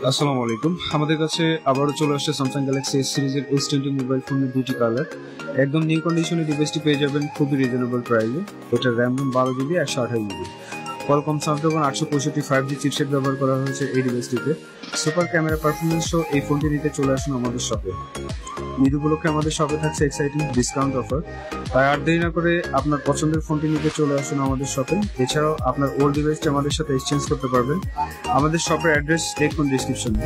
আসসালামু আলাইকুম। আমাদের কাছে আবারও চলে আসছে স্যামসাং গ্যালাক্সি এস সিরিজের S20 মোবাইল ফোনের দুটি কালার। একদম নিউ কন্ডিশনে ডিভাইসটি পেয়ে যাবেন খুবই রিজনেবল প্রাইসে। এটার RAM 12 GB 128 GB। Qualcomm Snapdragon 865 5G chipset ব্যবহার করা হয়েছে এই ডিভাইসটিতে। সুপার ক্যামেরা পারফরমেন্স সহ এই ফোনটি নিতে চলে আসুন আমাদের শপে। ঈদ উপলক্ষে আমাদের শপে থাকছে এক্সাইটিং ডিসকাউন্ট অফার। তাই আর দেরি না করে আপনার পছন্দের ফোনটি নিতে চলে আসুন আমাদের শপে। এছাড়াও আপনার ওল্ড ডিভাইসটি আমাদের সাথে এক্সচেঞ্জ করতে পারবেন। আমাদের শপের অ্যাড্রেস দেখুন ডিসক্রিপশনে।